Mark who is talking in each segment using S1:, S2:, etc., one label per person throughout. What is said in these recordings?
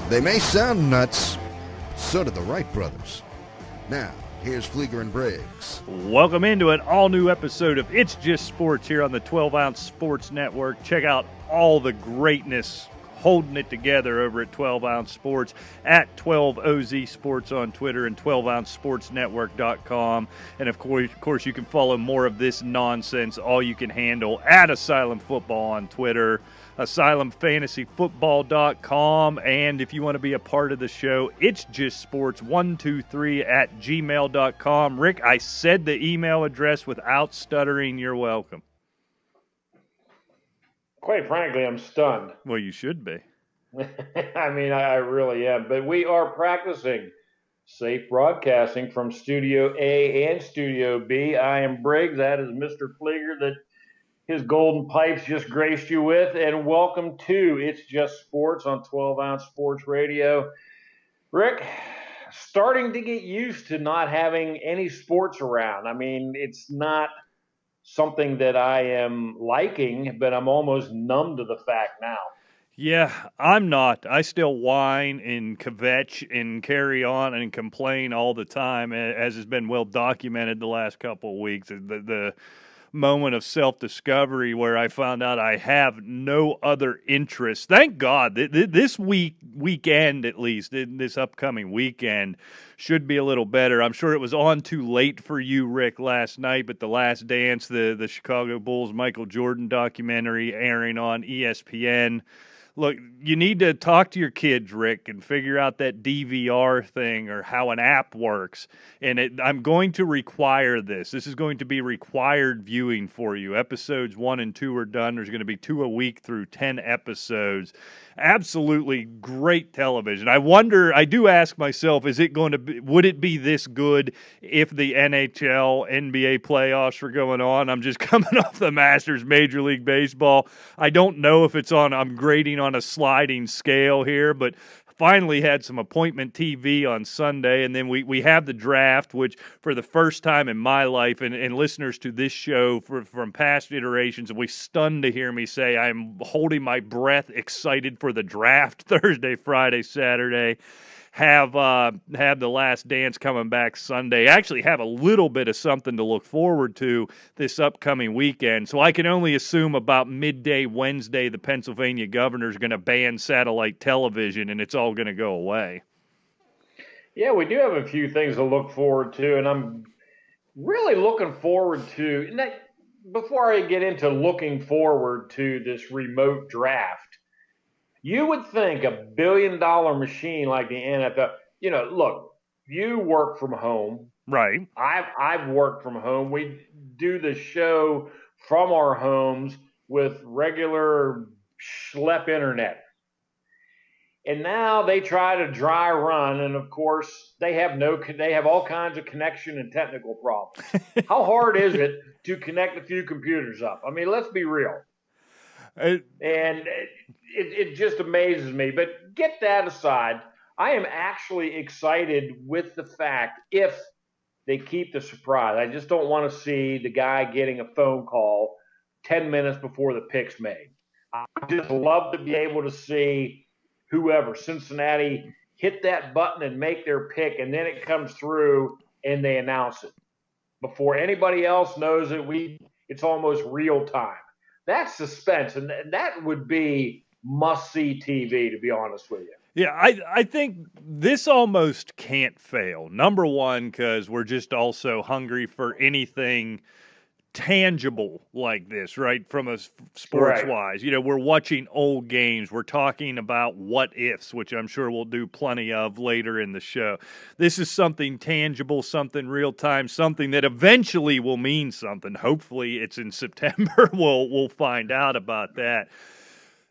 S1: They may sound nuts, but so do the Wright brothers. Now, here's Flieger and Briggs.
S2: Welcome into an all-new episode of It's Just Sports here on the 12-Ounce Sports Network. Check out all the greatness holding it together over at 12-Ounce Sports, at 12OZ Sports on Twitter and 12OunceSportsNetwork.com. And, of course, you can follow more of this nonsense, all you can handle, at Asylum Football on Twitter, AsylumFantasyFootball.com, and if you want to be a part of the show, it's just sports123 at gmail.com. Rick, I said the email address without stuttering. You're welcome.
S3: Quite frankly, I'm stunned.
S2: Well, you should be.
S3: I mean, I really am. But we are practicing safe broadcasting from Studio A and Studio B. I am Briggs. That is Mr. Flieger that his golden pipes just graced you with. And welcome to It's Just Sports on 12-Ounce Sports Radio. Rick, starting to get used to not having any sports around. I mean, it's not something that I am liking, but I'm almost numb to the fact now.
S2: Yeah, I'm not. I still whine and kvetch and carry on and complain all the time, as has been well documented the last couple of weeks. The moment of self-discovery where I found out I have no other interest. Thank God this weekend, at least this upcoming weekend, should be a little better. I'm sure it was on too late for you, Rick, last night, but The Last Dance, the Chicago Bulls Michael Jordan documentary airing on ESPN. Look, you need to talk to your kids, Rick, and figure out that DVR thing or how an app works. And I'm going to require this. This is going to be required viewing for you. Episodes 1 and 2 are done. There's going to be 2 a week through 10 episodes. Absolutely great television. I do ask myself, would it be this good if the NHL, NBA playoffs were going on? I'm just coming off the Masters Major League Baseball. I don't know if I'm grading on a sliding scale here, but finally had some appointment TV on Sunday, and then we have the draft, which for the first time in my life, and listeners to this show from past iterations, will be stunned to hear me say I'm holding my breath, excited for the draft Thursday, Friday, Saturday. Have The Last Dance coming back Sunday. Actually have a little bit of something to look forward to this upcoming weekend. So I can only assume about midday Wednesday the Pennsylvania governor's going to ban satellite television and it's all going to go away.
S3: Yeah, we do have a few things to look forward to, and I'm really looking forward to, before I get into looking forward to this remote draft, you would think $1 billion machine like the NFL, look, you work from home.
S2: Right.
S3: I've worked from home. We do the show from our homes with regular schlep internet. And now they try to dry run, and of course they have all kinds of connection and technical problems. How hard is it to connect a few computers up? I mean, let's be real. It just amazes me. But get that aside, I am actually excited with the fact if they keep the surprise. I just don't want to see the guy getting a phone call 10 minutes before the pick's made. I just love to be able to see whoever, Cincinnati, hit that button and make their pick, and then it comes through and they announce it. Before anybody else knows it, it's almost real time. That's suspense, and that would be must-see TV, to be honest with you.
S2: Yeah, I think this almost can't fail. Number one, because we're just also hungry for anything tangible like this, right? From a sports-wise. Right. We're watching old games. We're talking about what-ifs, which I'm sure we'll do plenty of later in the show. This is something tangible, something real-time, something that eventually will mean something. Hopefully it's in September. We'll find out about that.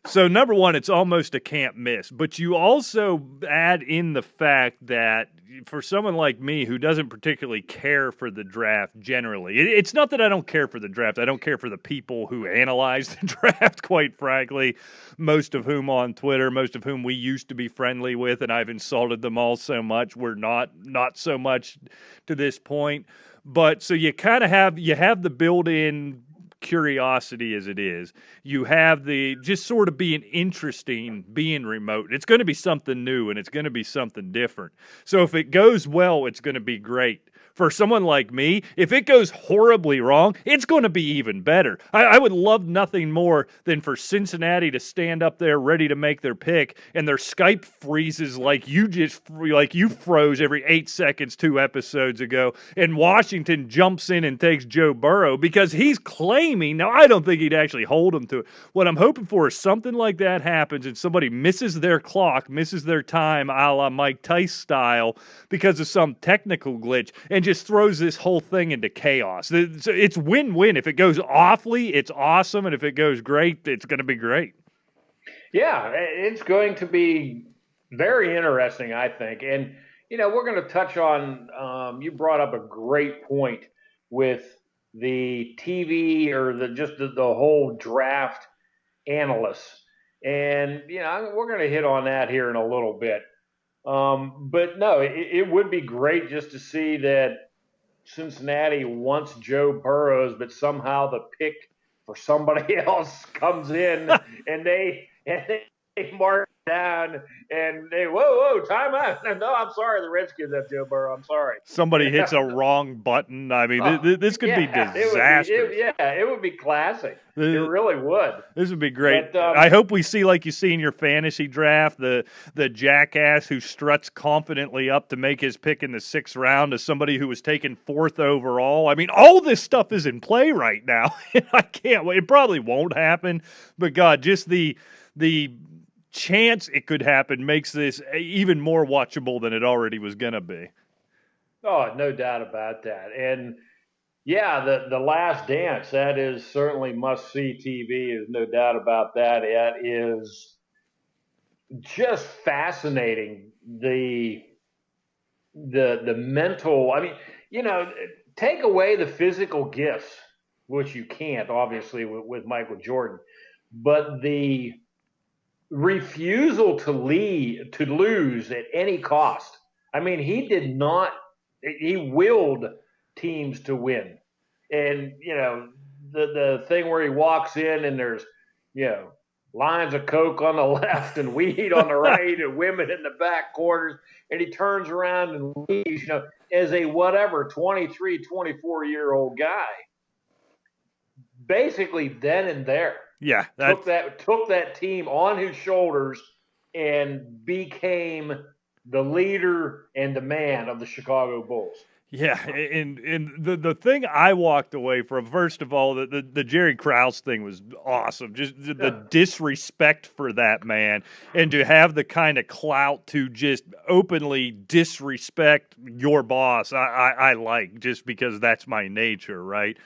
S2: So, number one, it's almost a can't miss. But you also add in the fact that for someone like me who doesn't particularly care for the draft generally, it's not that I don't care for the draft. I don't care for the people who analyze the draft, quite frankly, most of whom on Twitter, most of whom we used to be friendly with, and I've insulted them all so much. We're not so much to this point. But so you kind of have the built-in curiosity as it is. You have the just sort of being interesting, being remote. It's going to be something new and it's going to be something different. So if it goes well, it's going to be great. For someone like me, if it goes horribly wrong, it's going to be even better. I would love nothing more than for Cincinnati to stand up there ready to make their pick and their Skype freezes like you froze every 8 seconds 2 episodes ago, and Washington jumps in and takes Joe Burrow because he's claiming, now I don't think he'd actually hold him to it. What I'm hoping for is something like that happens and somebody misses their clock, misses their time, a la Mike Tice style, because of some technical glitch, and just throws this whole thing into chaos. It's win-win. If it goes awfully, it's awesome, and if it goes great, it's going to be great.
S3: Yeah, it's going to be very interesting, I think. And, we're going to touch on, you brought up a great point with the TV or the whole draft analysts. And, we're going to hit on that here in a little bit. But no, it would be great just to see that Cincinnati wants Joe Burrows, but somehow the pick for somebody else comes in and they mark down and they whoa time out. No, I'm sorry, the Redskins have Joe Burrow. I'm sorry.
S2: Somebody hits a wrong button. I mean, this could be disastrous.
S3: It would be classic. It really would.
S2: This would be great. But, I hope we see, like you see in your fantasy draft, the jackass who struts confidently up to make his pick in the 6th round as somebody who was taken 4th overall. I mean, all this stuff is in play right now. I can't wait. It probably won't happen, but God, just the chance it could happen makes this even more watchable than it already was going to be.
S3: Oh, no doubt about that. And yeah, the Last Dance, that is certainly must-see TV. There's no doubt about that. It is just fascinating, the mental. I mean, take away the physical gifts, which you can't, obviously, with Michael Jordan, but the refusal to lose at any cost. I mean, he willed teams to win. And, the thing where he walks in and there's, lines of Coke on the left and weed on the right and women in the back corners, and he turns around and leaves, as a 23, 24-year-old guy, basically then and there.
S2: Yeah,
S3: took that team on his shoulders and became the leader and the man of the Chicago Bulls.
S2: Yeah, and the thing I walked away from, first of all, the Jerry Krause thing was awesome. Just the disrespect for that man, and to have the kind of clout to just openly disrespect your boss, I like, just because that's my nature, right?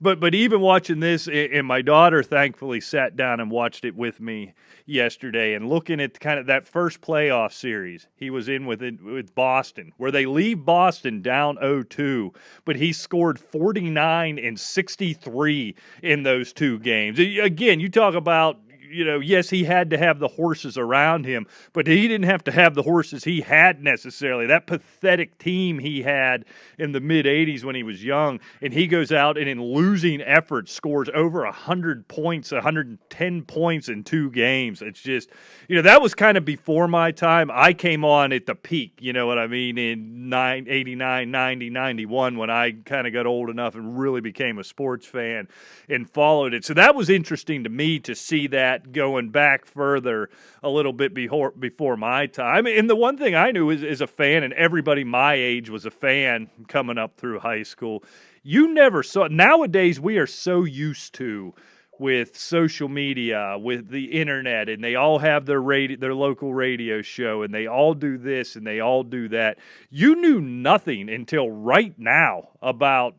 S2: But even watching this, and my daughter thankfully sat down and watched it with me yesterday, and looking at kind of that first playoff series he was in with Boston, where they leave Boston down 0-2, but he scored 49 and 63 in those 2 games. Again, you talk about, yes, he had to have the horses around him, but he didn't have to have the horses he had necessarily. That pathetic team he had in the mid-'80s when he was young, and he goes out and in losing effort scores over 100 points, 110 points in 2 games. It's just, that was kind of before my time. I came on at the peak, you know what I mean, in 89, 90, 91, when I kind of got old enough and really became a sports fan and followed it. So that was interesting to me to see that going back further a little bit before my time. And the one thing I knew as a fan, and everybody my age was a fan coming up through high school, you never saw. Nowadays, we are so used to, with social media, with the internet, and they all have their local radio show, and they all do this and they all do that. You knew nothing until right now about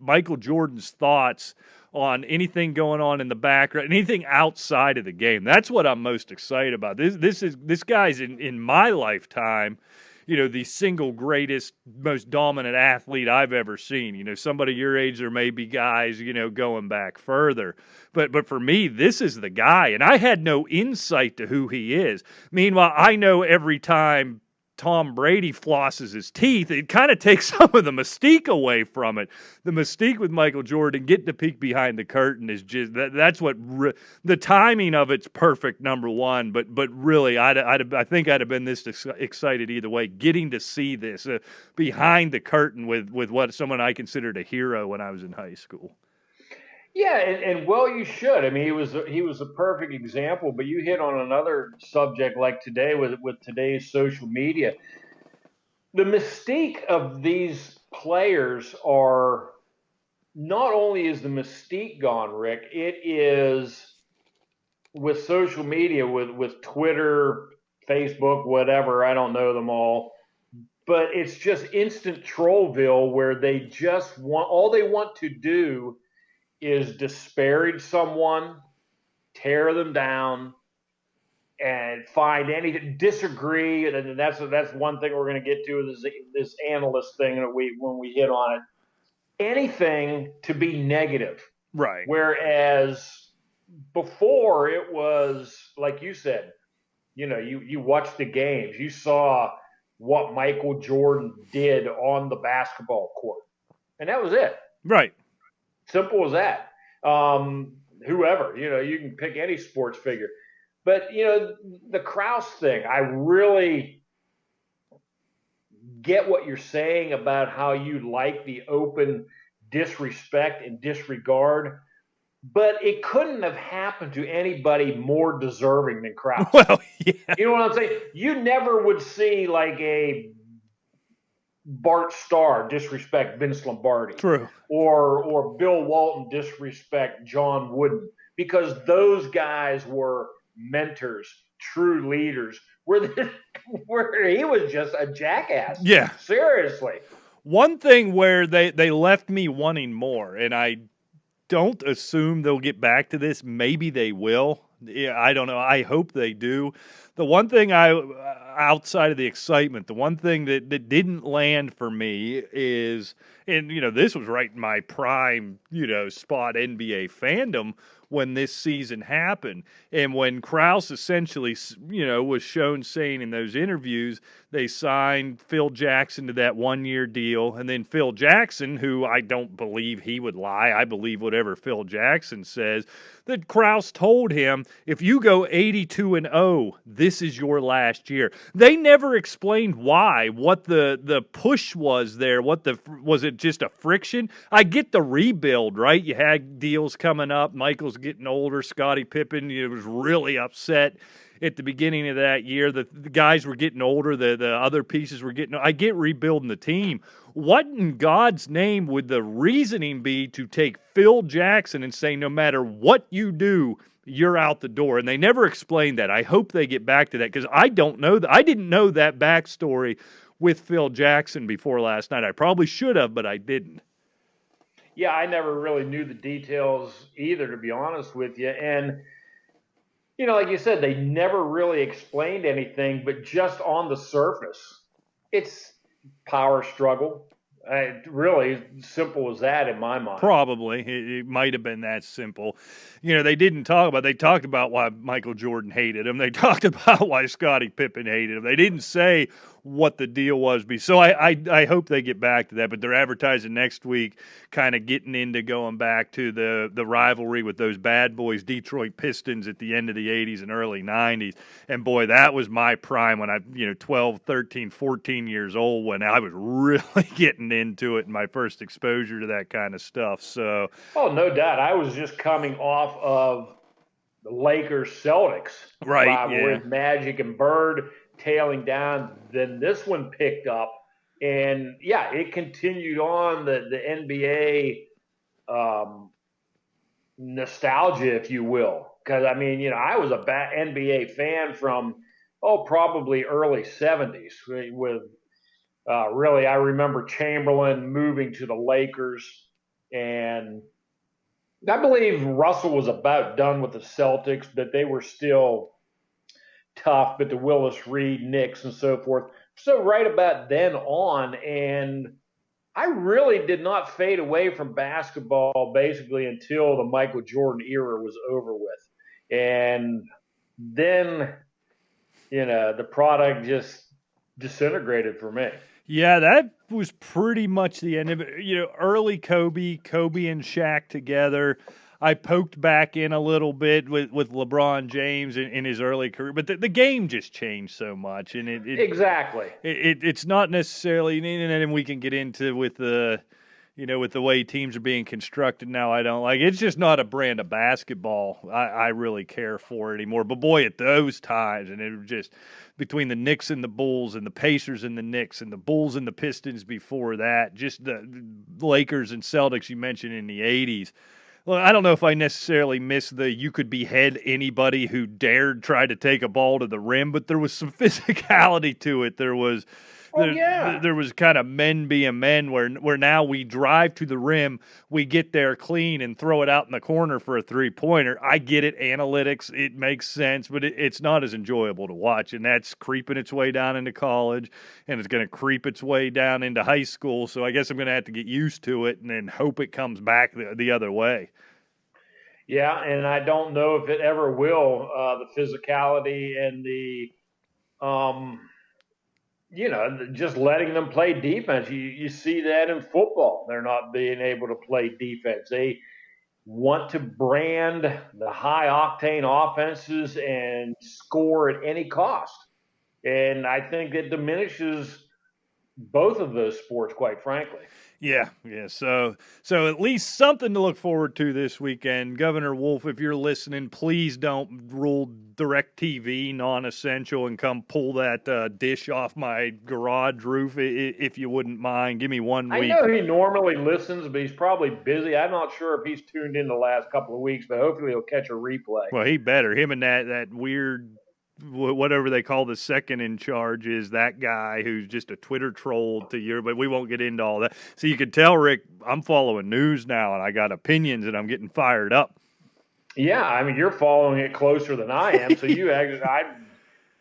S2: Michael Jordan's thoughts on anything going on in the background, anything outside of the game. That's what I'm most excited about. This guy's in my lifetime, the single greatest, most dominant athlete I've ever seen. Somebody your age, there may be guys, going back further. But for me, this is the guy, and I had no insight to who he is. Meanwhile, I know every time Tom Brady flosses his teeth, it kind of takes some of the mystique away from it. The mystique with Michael Jordan, getting to peek behind the curtain is just that's what the timing of it's perfect. Number one, but really, I think I'd have been this excited either way, getting to see this behind the curtain with what someone I considered a hero when I was in high school.
S3: Yeah, and well, you should. I mean, he was a perfect example. But you hit on another subject like today with today's social media. The mystique of these players are not only is the mystique gone, Rick. It is with social media, with Twitter, Facebook, whatever. I don't know them all, but it's just instant Trollville where they just want all they want to do is disparage someone, tear them down, and find anything, disagree. And that's one thing we're going to get to is this analyst thing that when we hit on it. Anything to be negative.
S2: Right.
S3: Whereas before it was, like you said, you watched the games. You saw what Michael Jordan did on the basketball court. And that was it.
S2: Right.
S3: Simple as that. Whoever, you can pick any sports figure. But, the Krause thing, I really get what you're saying about how you like the open disrespect and disregard, but it couldn't have happened to anybody more deserving than Krause.
S2: Well, yeah.
S3: You know what I'm saying? You never would see like a Bart Starr disrespect Vince Lombardi.
S2: True.
S3: Or Bill Walton disrespect John Wooden, because those guys were mentors, true leaders, where he was just a jackass.
S2: Yeah.
S3: Seriously.
S2: One thing where they left me wanting more, and I don't assume they'll get back to this. Maybe they will. Yeah, I don't know. I hope they do. The one thing outside of the excitement, the one thing that didn't land for me is, and this was right in my prime, spot NBA fandom when this season happened. And when Krause essentially, was shown saying in those interviews, they signed Phil Jackson to that 1-year deal. And then Phil Jackson, who I don't believe he would lie, I believe whatever Phil Jackson says, that Krause told him, if you go 82-0, this is your last year. They never explained why, what the push was there, was it just a friction? I get the rebuild, right? You had deals coming up, Michael's getting older, Scottie Pippen was really upset at the beginning of that year. The guys were getting older, the other pieces were getting, I get rebuilding the team. What in God's name would the reasoning be to take Phil Jackson and say, no matter what you do, you're out the door? And they never explained that. I hope they get back to that, because I don't know that. I didn't know that backstory with Phil Jackson before last night. I probably should have, but I didn't.
S3: Yeah, I never really knew the details either, to be honest with you. And, like you said, they never really explained anything, but just on the surface, it's power struggle. Really simple as that in my mind.
S2: Probably. It might have been that simple. They didn't talk about, they talked about why Michael Jordan hated him. They talked about why Scottie Pippen hated him. They didn't say what the deal was. So I hope they get back to that, but they're advertising next week, kind of getting into going back to the rivalry with those bad boys, Detroit Pistons, at the end of the 80s and early 90s. And boy, that was my prime when I, 12, 13, 14 years old, when I was really getting into it, and my first exposure to that kind of stuff. So,
S3: oh, no doubt. I was just coming off of the Lakers Celtics,
S2: right?
S3: With Magic and Bird tailing down. Then this one picked up, and it continued on the NBA nostalgia, if you will. Because I was a NBA fan from probably early 70s with. Really, I remember Chamberlain moving to the Lakers, and I believe Russell was about done with the Celtics, but they were still tough, but the Willis Reed, Knicks, and so forth. So right about then on, and I really did not fade away from basketball basically until the Michael Jordan era was over with. And then, the product just disintegrated for me.
S2: Yeah, that was pretty much the end of it. Early Kobe and Shaq together. I poked back in a little bit with LeBron James in his early career, but the game just changed so much, and
S3: Exactly.
S2: it's not necessarily, and then we can get into with with the way teams are being constructed now. I don't like it's just not a brand of basketball I really care for anymore. But boy, at those times, and it was just between the Knicks and the Bulls and the Pacers and the Knicks and the Bulls and the Pistons before that, just the Lakers and Celtics you mentioned in the 80s. Well, I don't know if I necessarily miss you could behead anybody who dared try to take a ball to the rim, but there was some physicality to it. There was there was kind of men being men where now we drive to the rim, we get there clean and throw it out in the corner for a 3-pointer. I get it, analytics, it makes sense, but it's not as enjoyable to watch, and that's creeping its way down into college, and it's going to creep its way down into high school. So I guess I'm going to have to get used to it and then hope it comes back the other way.
S3: Yeah, and I don't know if it ever will. The physicality and the just letting them play defense. You see that in football. They're not being able to play defense. They want to brand the high octane offenses and score at any cost. And I think it diminishes both of those sports, quite frankly.
S2: Yeah. So at least something to look forward to this weekend. Governor Wolf, if you're listening, please don't rule DirecTV non-essential and come pull that dish off my garage roof, if you wouldn't mind. Give me 1 week.
S3: I know he normally listens, but he's probably busy. I'm not sure if he's tuned in the last couple of weeks, but hopefully he'll catch a replay.
S2: Well, he better. Him and that weird, whatever they call the second in charge, is that guy who's just a Twitter troll to you, but we won't get into all that. So you can tell, Rick, I'm following news now, and I got opinions, and I'm getting fired up.
S3: Yeah, I mean, you're following it closer than I am, so I'm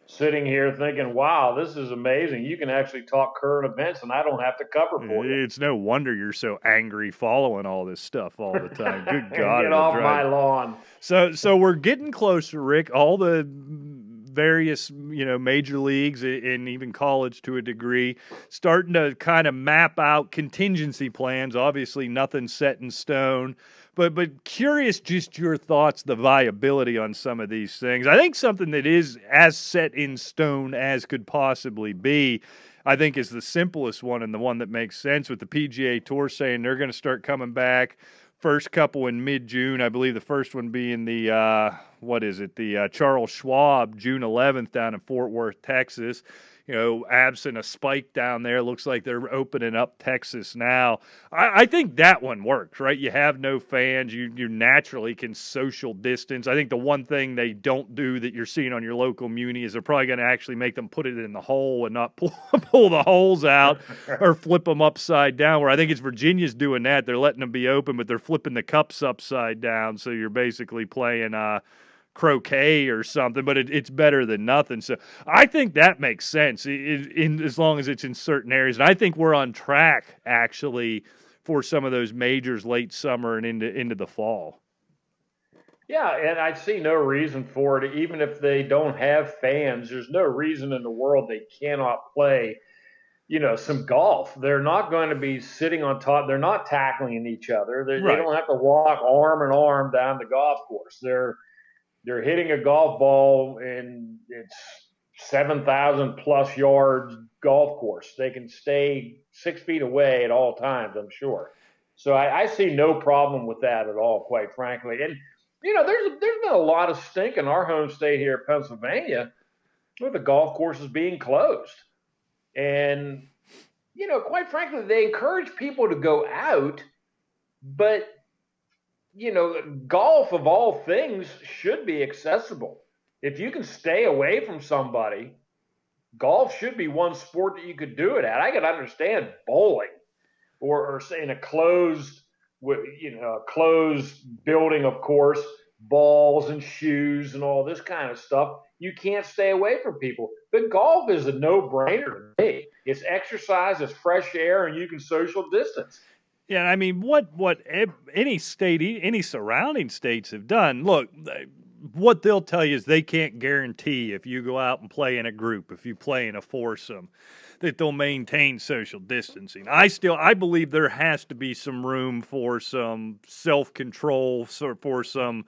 S3: sitting here thinking, wow, this is amazing. You can actually talk current events, and I don't have to cover for you.
S2: It's no wonder you're so angry following all this stuff all the time. Good God.
S3: Get off my lawn.
S2: So we're getting closer, Rick. All the various, major leagues and even college to a degree, starting to kind of map out contingency plans. Obviously, nothing set in stone, but curious just your thoughts, the viability on some of these things. I think something that is as set in stone as could possibly be, I think, is the simplest one and the one that makes sense, with the PGA Tour saying they're going to start coming back. First couple in mid-June, I believe the first one being the, the Charles Schwab, June 11th down in Fort Worth, Texas. Absent a spike down there, looks like they're opening up Texas now. I think that one works, right? You have no fans. You naturally can social distance. I think the one thing they don't do that you're seeing on your local muni is they're probably going to actually make them put it in the hole and not pull the holes out or flip them upside down, where I think it's Virginia's doing that. They're letting them be open, but they're flipping the cups upside down, so you're basically playing croquet or something, but it's better than nothing. So I think that makes sense in as long as it's in certain areas. And I think we're on track actually for some of those majors late summer and into the fall.
S3: Yeah, and I see no reason for it. Even if they don't have fans, there's no reason in the world they cannot play, some golf. They're not going to be sitting on top. They're not tackling each other. They don't have to walk arm in arm down the golf course. They're hitting a golf ball, and it's 7,000 plus yards golf course. They can stay 6 feet away at all times, I'm sure. So I see no problem with that at all, quite frankly. And, there's been a lot of stink in our home state here, Pennsylvania, with the golf courses being closed. And, quite frankly, they encourage people to go out, but golf of all things should be accessible. If you can stay away from somebody, golf should be one sport that you could do it at. I could understand bowling or say in a closed building, of course, balls and shoes and all this kind of stuff. You can't stay away from people. But golf is a no-brainer to me. It's exercise, it's fresh air, and you can social distance.
S2: Yeah, I mean, what any surrounding states have done. Look, what they'll tell you is they can't guarantee if you go out and play in a group, if you play in a foursome, that they'll maintain social distancing. I believe there has to be some room for some self-control, for some,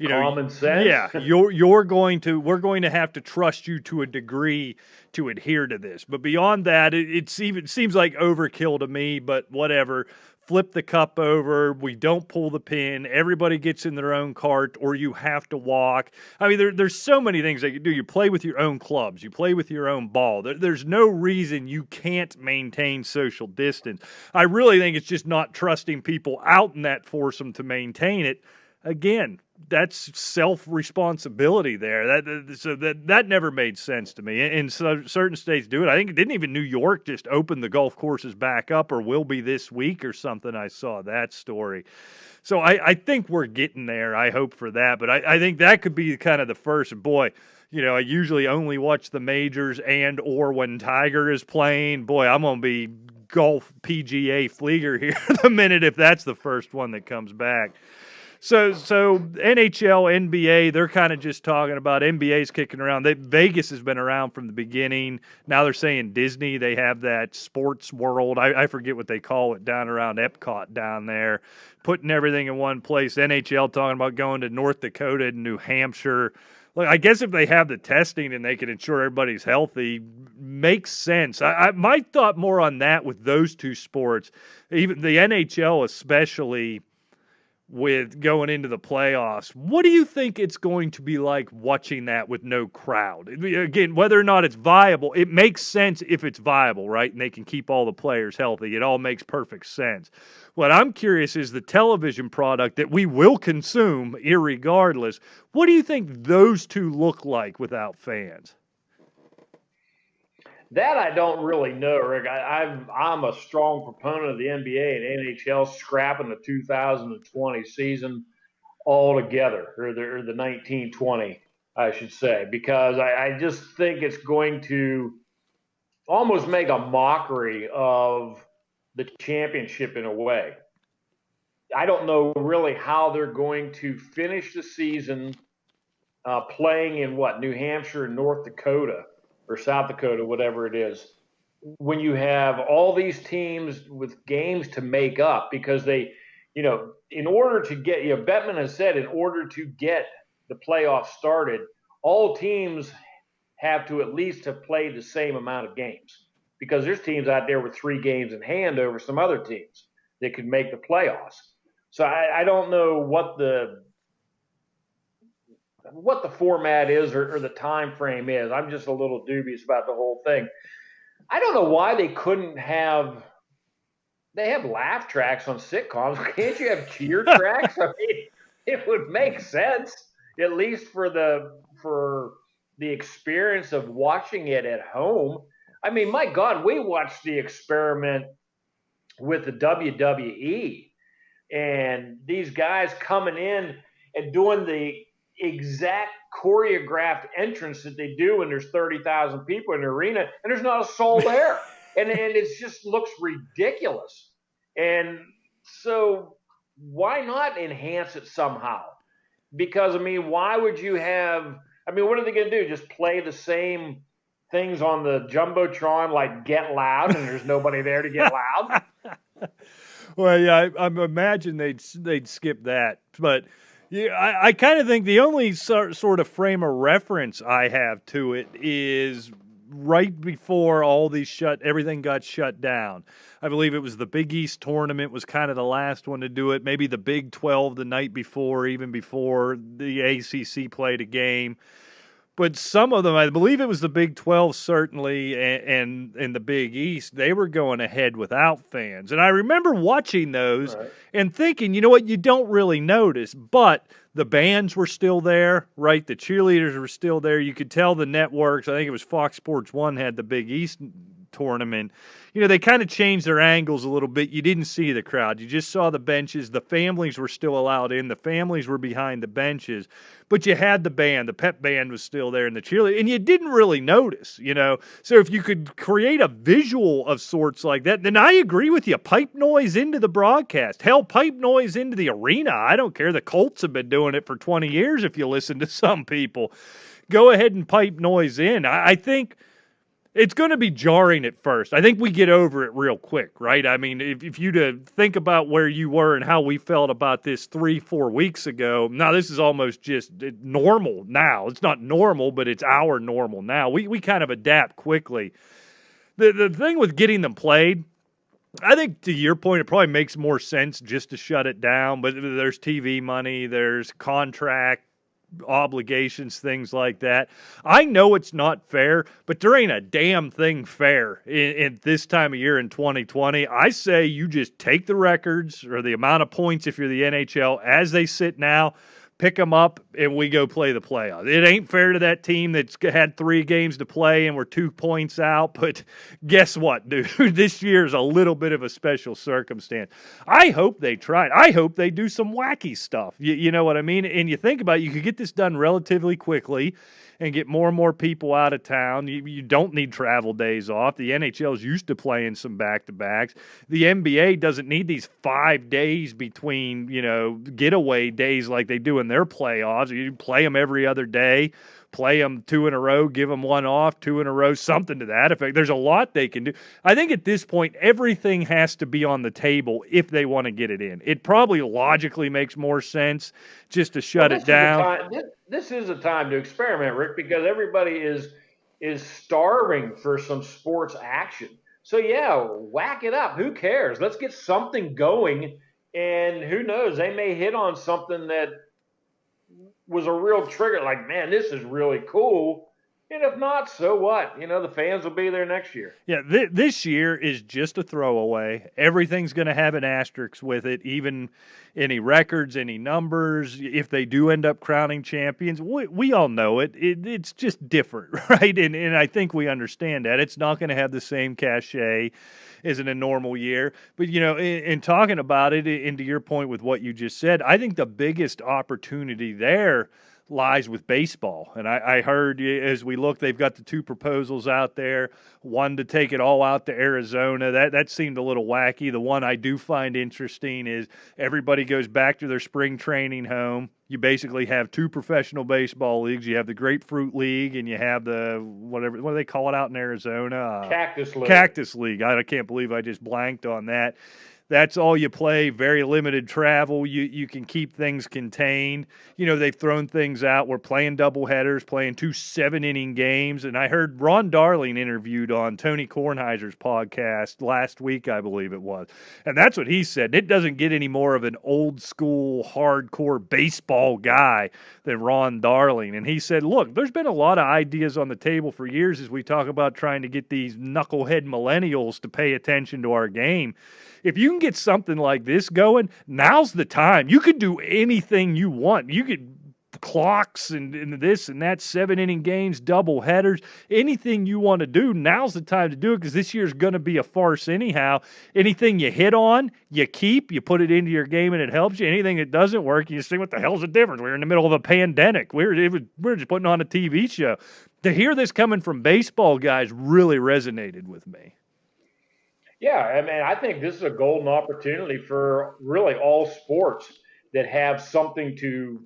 S3: common sense.
S2: Yeah, we're going to have to trust you to a degree to adhere to this. But beyond that, it seems like overkill to me, but whatever. Flip the cup over. We don't pull the pin. Everybody gets in their own cart, or you have to walk. I mean, there's so many things they can do. You play with your own clubs. You play with your own ball. There's no reason you can't maintain social distance. I really think it's just not trusting people out in that foursome to maintain it. Again, that's self-responsibility there. That never made sense to me. And so certain states do it. I think didn't even New York just open the golf courses back up, or will be this week or something. I saw that story. So I think we're getting there. I hope for that. But I think that could be kind of the first. Boy, I usually only watch the majors or when Tiger is playing. Boy, I'm going to be golf PGA Flieger here the minute if that's the first one that comes back. So NHL, NBA, they're kind of just talking about NBA's kicking around. Vegas has been around from the beginning. Now they're saying Disney, they have that sports world. I forget what they call it down around Epcot down there, putting everything in one place. NHL talking about going to North Dakota and New Hampshire. Look, I guess if they have the testing and they can ensure everybody's healthy, makes sense. My thought more on that with those two sports, even the NHL especially, with going into the playoffs. What do you think it's going to be like watching that with no crowd? Again, whether or not it's viable, it makes sense if it's viable, right? And they can keep all the players healthy. It all makes perfect sense. What I'm curious is the television product that we will consume irregardless. What do you think those two look like without fans?
S3: That I don't really know, Rick. I'm a strong proponent of the NBA and NHL scrapping the 2020 season altogether, or the 1920, I should say, because I just think it's going to almost make a mockery of the championship in a way. I don't know really how they're going to finish the season playing in New Hampshire and North Dakota or South Dakota, whatever it is, when you have all these teams with games to make up, because they, in order to get, Bettman has said, in order to get the playoffs started, all teams have to at least have played the same amount of games, because there's teams out there with 3 games in hand over some other teams that could make the playoffs. So I don't know what the format is or the time frame is. I'm just a little dubious about the whole thing. I don't know why they couldn't have. They have laugh tracks on sitcoms. Can't you have cheer tracks? I mean, it would make sense, at least for the experience of watching it at home. I mean, my God, we watched the experiment with the WWE and these guys coming in and doing the exact choreographed entrance that they do when there's 30,000 people in the arena and there's not a soul there. and it just looks ridiculous. And so why not enhance it somehow? Because, I mean, why would you have – I mean, what are they going to do? Just play the same things on the Jumbotron like Get Loud and there's nobody there to get loud?
S2: Well, yeah, I imagine they'd skip that. But – yeah, I kind of think the only sort of frame of reference I have to it is right before everything got shut down. I believe it was the Big East tournament was kind of the last one to do it. Maybe the Big 12 the night before, even before the ACC played a game. But some of them, I believe it was the Big 12 certainly, and the Big East, they were going ahead without fans. And I remember watching those and thinking, you know what, you don't really notice, but the bands were still there, right? The cheerleaders were still there. You could tell the networks, I think it was Fox Sports 1 had the Big East tournament, they kind of changed their angles a little bit. You didn't see the crowd. You just saw the benches. The families were still allowed in. The families were behind the benches. But you had the band. The pep band was still there and the cheerleader. And you didn't really notice, So if you could create a visual of sorts like that, then I agree with you. Pipe noise into the broadcast. Hell, pipe noise into the arena. I don't care. The Colts have been doing it for 20 years if you listen to some people. Go ahead and pipe noise in. I think it's going to be jarring at first. I think we get over it real quick, right? I mean, if you to think about where you were and how we felt about this 3-4 weeks ago, now this is almost just normal now. It's not normal, but it's our normal now. We kind of adapt quickly. The thing with getting them played, I think to your point, it probably makes more sense just to shut it down, but there's TV money, there's contract obligations, things like that. I know it's not fair, but there ain't a damn thing fair in this time of year in 2020. I say you just take the records or the amount of points if you're the NHL as they sit now, pick them up, and we go play the playoffs. It ain't fair to that team that's had 3 games to play and we're 2 points out, but guess what, dude? This year is a little bit of a special circumstance. I hope they try it. I hope they do some wacky stuff. You know what I mean? And you think about it, you could get this done relatively quickly and get more and more people out of town. You don't need travel days off. The NHL is used to playing some back-to-backs. The NBA doesn't need these 5 days between, getaway days like they do in their playoffs. You play them every other day, play them 2 in a row, give them 1 off, 2 in a row, something to that effect. There's a lot they can do. I think at this point, everything has to be on the table if they want to get it in. It probably logically makes more sense just to shut it down.
S3: This is a time to experiment, Rick, because everybody is starving for some sports action. So, yeah, whack it up. Who cares? Let's get something going, and who knows? They may hit on something that was a real trigger, like, man, this is really cool. And if not, so what? The fans will be there next year.
S2: Yeah, this year is just a throwaway. Everything's going to have an asterisk with it, even any records, any numbers. If they do end up crowning champions, we all know it. It's just different, right? And I think we understand that. It's not going to have the same cachet as in a normal year. But, in talking about it, and to your point with what you just said, I think the biggest opportunity there lies with baseball. And I heard as we look, they've got the 2 proposals out there, one to take it all out to Arizona. That seemed a little wacky. The one I do find interesting is everybody goes back to their spring training home. You basically have 2 professional baseball leagues. You have the Grapefruit League and you have the what do they call it out in Arizona?
S3: Cactus League.
S2: Cactus League. I can't believe I just blanked on that. That's all you play, very limited travel. You can keep things contained. They've thrown things out. We're playing doubleheaders, playing 2 7-inning games. And I heard Ron Darling interviewed on Tony Kornheiser's podcast last week, I believe it was. And that's what he said. It doesn't get any more of an old school, hardcore baseball guy than Ron Darling. And he said, look, there's been a lot of ideas on the table for years as we talk about trying to get these knucklehead millennials to pay attention to our game. If you can get something like this going, now's the time. You could do anything you want. You could clocks and this and that, 7-inning games, double headers, anything you want to do. Now's the time to do it because this year's going to be a farce anyhow. Anything you hit on, you keep, you put it into your game and it helps you. Anything that doesn't work, you say, what the hell's the difference? We're in the middle of a pandemic. We're just putting on a TV show. To hear this coming from baseball guys really resonated with me.
S3: Yeah, I mean, I think this is a golden opportunity for really all sports that have something to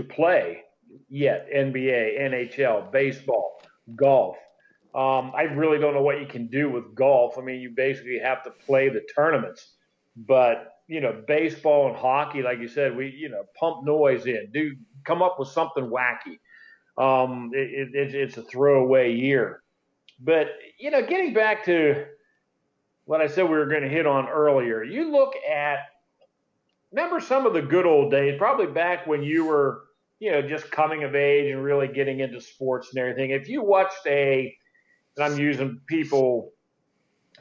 S3: play yet. NBA, NHL, baseball, golf. I really don't know what you can do with golf. I mean, you basically have to play the tournaments. But, baseball and hockey, like you said, we, pump noise in. Come up with something wacky. It's a throwaway year. But, getting back to what I said we were going to hit on earlier, you look at, remember some of the good old days, probably back when you were, just coming of age and really getting into sports and everything. If you watched and I'm using people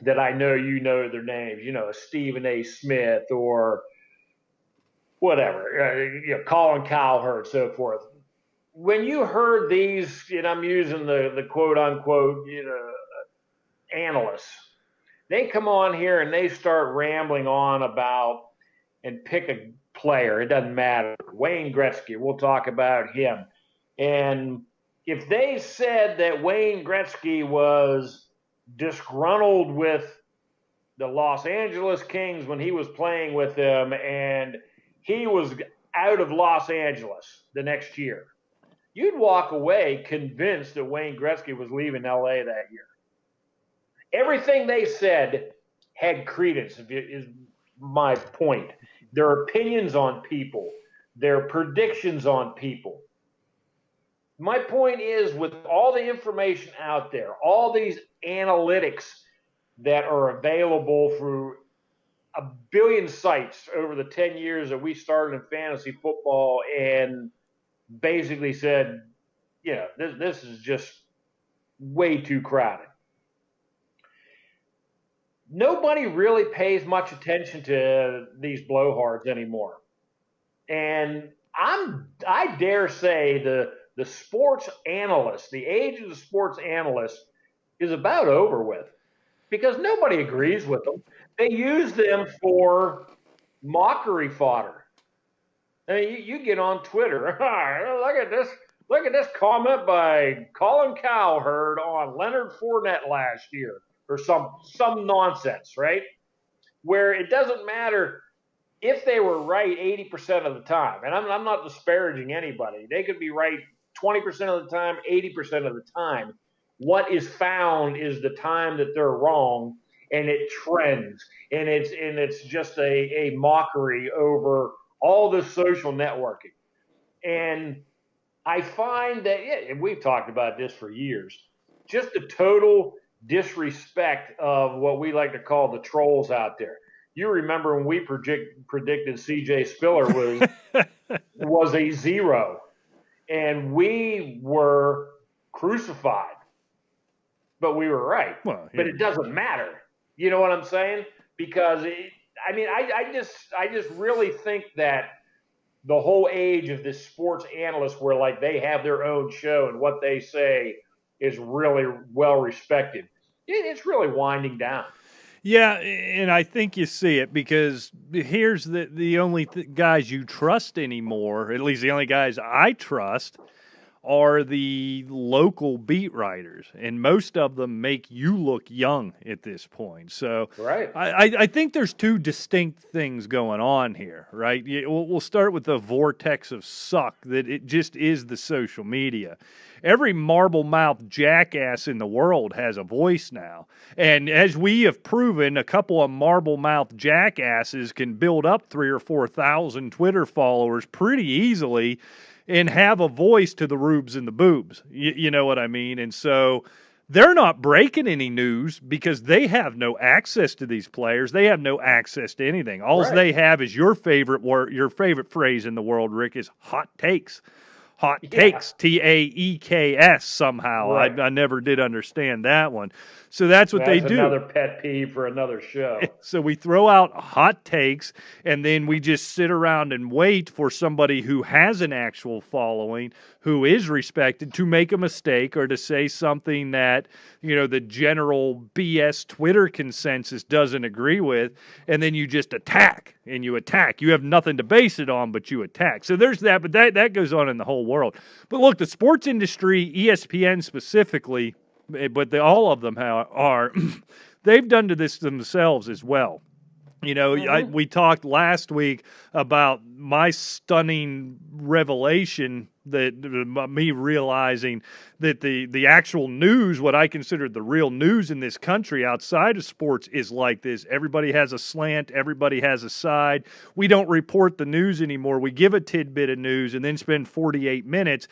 S3: that I know, their names, a Stephen A. Smith or whatever, Colin Cowherd, so forth. When you heard these, and I'm using the quote unquote, analysts, they come on here and they start rambling on about and pick a player. It doesn't matter. Wayne Gretzky, we'll talk about him. And if they said that Wayne Gretzky was disgruntled with the Los Angeles Kings when he was playing with them and he was out of Los Angeles the next year, you'd walk away convinced that Wayne Gretzky was leaving LA that year. Everything they said had credence, is my point. Their opinions on people, their predictions on people. My point is, with all the information out there, all these analytics that are available through a billion sites over the 10 years that we started in fantasy football and basically said, this is just way too crowded. Nobody really pays much attention to these blowhards anymore. And I dare say the sports analyst, the age of the sports analyst is about over with because nobody agrees with them. They use them for mockery fodder. I mean, you get on Twitter, look at this comment by Colin Cowherd on Leonard Fournette last year, or some nonsense, right? Where it doesn't matter if they were right 80% of the time. And I'm not disparaging anybody. They could be right 20% of the time, 80% of the time. What is found is the time that they're wrong, and it trends. And it's just a mockery over all this social networking. And I find that, and we've talked about this for years, just the total disrespect of what we like to call the trolls out there. You remember when we predicted CJ Spiller was a zero, and we were crucified, but we were right.
S2: Well, yeah.
S3: But it doesn't matter. You know what I'm saying? Because I just really think that the whole age of this sports analyst, where like they have their own show and what they say is really well respected, it's really winding down.
S2: Yeah, and I think you see it because here's the only guys you trust anymore, at least the only guys I trust, are the local beat writers, and most of them make you look young at this point. So
S3: right.
S2: I think there's two distinct things going on here, right? We'll start with the vortex of suck that it just is the social media. Every marble-mouthed jackass in the world has a voice now. And as we have proven, a couple of marble-mouthed jackasses can build up 3,000 or 4,000 Twitter followers pretty easily and have a voice to the rubes and the boobs. You know what I mean? And so they're not breaking any news because they have no access to these players. They have no access to anything. All
S3: right.
S2: they have is your favorite word, your favorite phrase in the world, Rick, is hot takes. Hot takes, Taeks somehow.
S3: Right.
S2: I never did understand that one. So that's what they do.
S3: Another pet peeve for another show.
S2: So we throw out hot takes, and then we just sit around and wait for somebody who has an actual following, who is respected, to make a mistake or to say something that, the general BS Twitter consensus doesn't agree with, and then you just attack, and you attack. You have nothing to base it on, but you attack. So there's that, but that goes on in the whole world. But look, the sports industry, ESPN specifically, but all of them are they've done to this themselves as well. We talked last week about my stunning revelation, that me realizing that the actual news, what I consider the real news in this country outside of sports, is like this. Everybody has a slant. Everybody has a side. We don't report the news anymore. We give a tidbit of news and then spend 48 minutes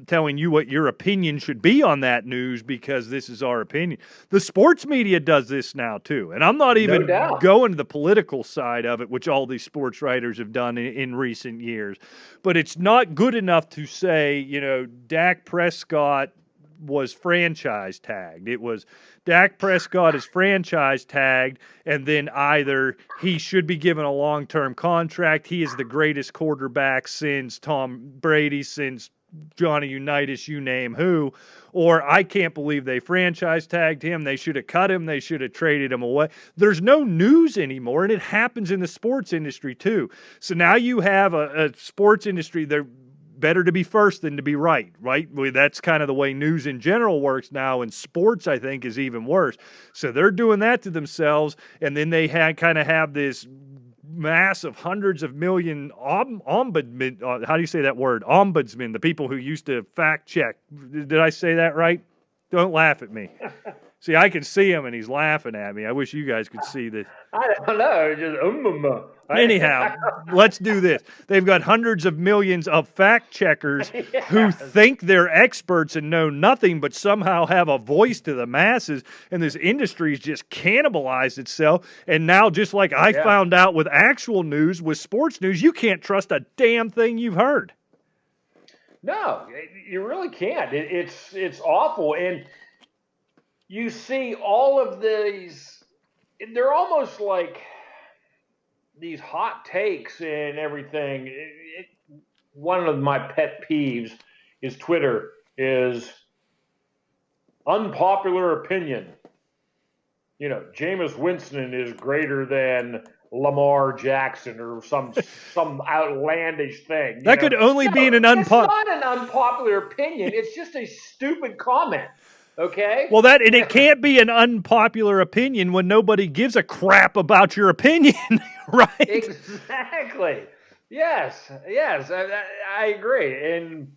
S2: telling you what your opinion should be on that news because this is our opinion. The sports media does this now too. And I'm not even going to the political side of it, which all these sports writers have done in recent years. But it's not good enough to say, Dak Prescott was franchise tagged. It was Dak Prescott is franchise tagged, and then either he should be given a long-term contract, he is the greatest quarterback since Tom Brady, since Johnny Unitas, you name who, or I can't believe they franchise tagged him. They should have cut him. They should have traded him away. There's no news anymore, and it happens in the sports industry too. So now you have a sports industry. They're better to be first than to be right? Well, that's kind of the way news in general works now, and sports, I think, is even worse. So they're doing that to themselves, and then they kind of have this mass of hundreds of million ombudsmen. How do you say that word? Ombudsmen, the people who used to fact check. Did I say that right? Don't laugh at me. See, I can see him, and he's laughing at me. I wish you guys could see this.
S3: I don't know. Just
S2: Anyhow, let's do this. They've got hundreds of millions of fact checkers who think they're experts and know nothing, but somehow have a voice to the masses. And this industry's just cannibalized itself. And now, just like I found out with actual news, with sports news, you can't trust a damn thing you've heard.
S3: No, you really can't. It's awful. And you see all of these, they're almost like these hot takes and everything. One of my pet peeves is Twitter is unpopular opinion. You know, Jameis Winston is greater than Lamar Jackson or some outlandish thing.
S2: That could only be an
S3: It's not an unpopular opinion. It's just a stupid comment. Okay.
S2: Well, and it can't be an unpopular opinion when nobody gives a crap about your opinion, right?
S3: Exactly. Yes. I agree.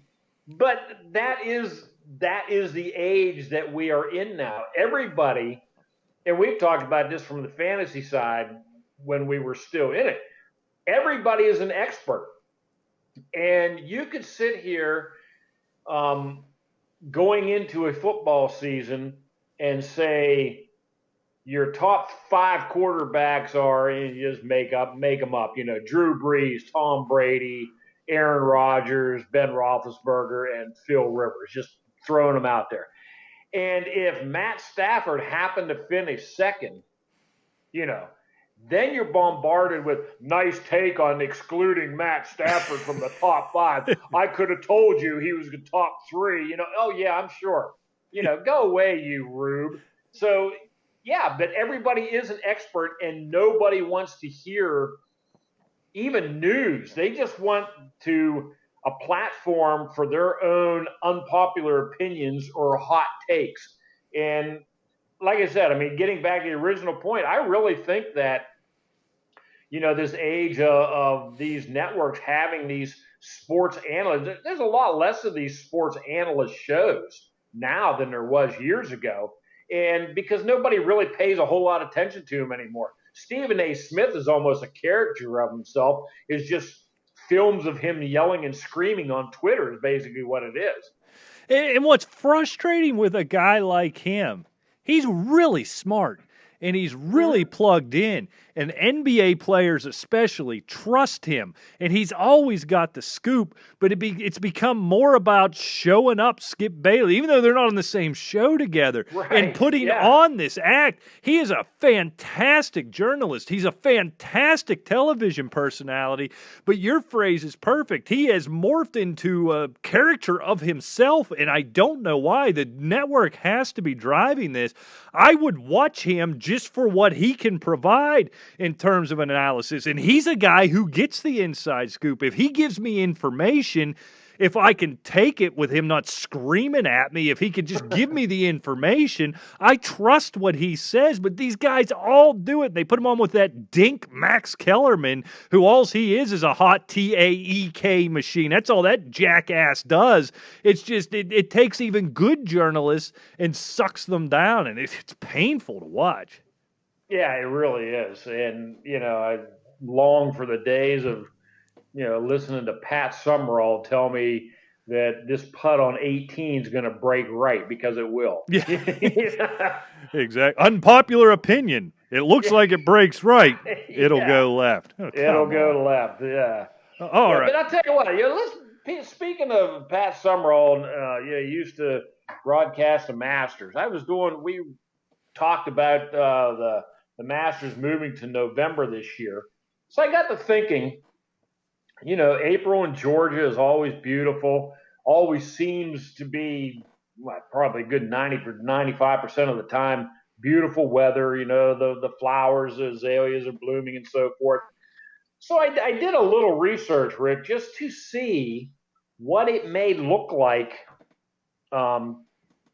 S3: But that is the age that we are in now. Everybody, and we've talked about this from the fantasy side when we were still in it. Everybody is an expert, and you could sit here. Going into a football season and say your top 5 quarterbacks are, and you just make them up, you know, Drew Brees, Tom Brady, Aaron Rodgers, Ben Roethlisberger, and Phil Rivers, just throwing them out there. And if Matt Stafford happened to finish second, you know, then you're bombarded with nice take on excluding Matt Stafford from the top 5. I could have told you he was the top 3. You know, oh, yeah, I'm sure. You know, go away, you rube. So, yeah, but everybody is an expert, and nobody wants to hear even news. They just want a platform for their own unpopular opinions or hot takes. And like I said, I mean, getting back to the original point, I really think that, you know, this age of these networks having these sports analysts, there's a lot less of these sports analyst shows now than there was years ago. And because nobody really pays a whole lot of attention to him anymore. Stephen A. Smith is almost a caricature of himself. It's just films of him yelling and screaming on Twitter is basically what it is.
S2: And what's frustrating with a guy like him, he's really smart, and he's really plugged in, and NBA players especially trust him, and he's always got the scoop, but it's become more about showing up Skip Bayless, even though they're not on the same show together, and putting on this act. He is a fantastic journalist. He's a fantastic television personality, but your phrase is perfect. He has morphed into a character of himself, and I don't know why. The network has to be driving this. I would watch him just for what he can provide in terms of analysis. And he's a guy who gets the inside scoop. If he gives me information, if I can take it with him not screaming at me, if he could just give me the information, I trust what he says. But these guys all do it. They put him on with that dink Max Kellerman, who all he is a hot TAEK machine. That's all that jackass does. It's just, it takes even good journalists and sucks them down. And it's painful to watch.
S3: Yeah, it really is. And, you know, I long for the days of, you know, listening to Pat Summerall tell me that this putt on 18 is going to break right, because it will.
S2: Yeah, exactly. Unpopular opinion. It looks like it breaks right. It'll go left. Oh,
S3: it'll go left, yeah.
S2: All right.
S3: But I'll tell you what, you know, speaking of Pat Summerall, he used to broadcast the Masters. We talked about the Masters moving to November this year. So I got to thinking, you know, April in Georgia is always beautiful. always seems to be probably a good 95% of the time beautiful weather. The flowers, the azaleas are blooming and so forth. So I did a little research, Rick, just to see what it may look like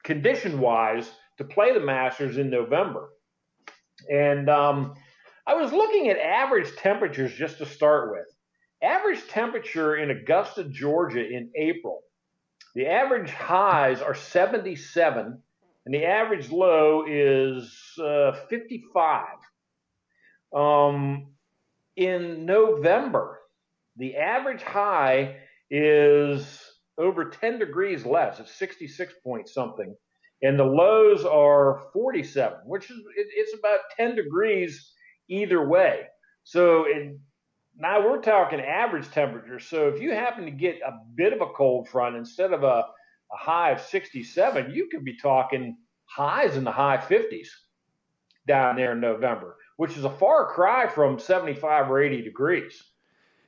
S3: condition-wise to play the Masters in November. And I was looking at average temperatures just to start with. Average temperature in Augusta, Georgia in April. The average highs are 77, and the average low is 55. In November, the average high is over 10 degrees less. It's 66 point something. And the lows are 47, which is it's about 10 degrees either way. So now we're talking average temperature. So if you happen to get a bit of a cold front, instead of a high of 67, you could be talking highs in the high 50s down there in November, which is a far cry from 75 or 80 degrees.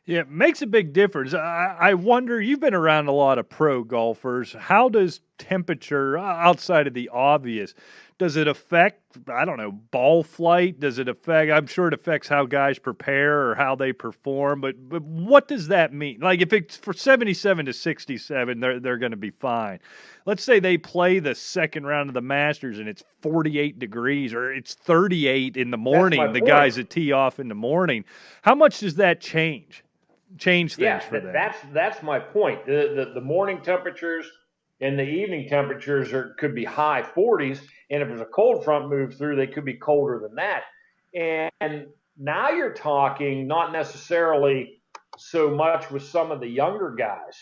S2: Yeah, it makes a big difference. I wonder, you've been around a lot of pro golfers. How does temperature, outside of the obvious, does it affect, I don't know, ball flight? Does it affect, I'm sure it affects how guys prepare or how they perform, but what does that mean? Like if it's for 77 to 67, they're going to be fine. Let's say they play the second round of the Masters and it's 48 degrees or it's 38 in the morning, the guys that tee off in the morning. How much does that change things for them?
S3: That's my point. The morning temperatures and the evening temperatures could be high 40s, and if there's a cold front move through, they could be colder than that. And now you're talking not necessarily so much with some of the younger guys,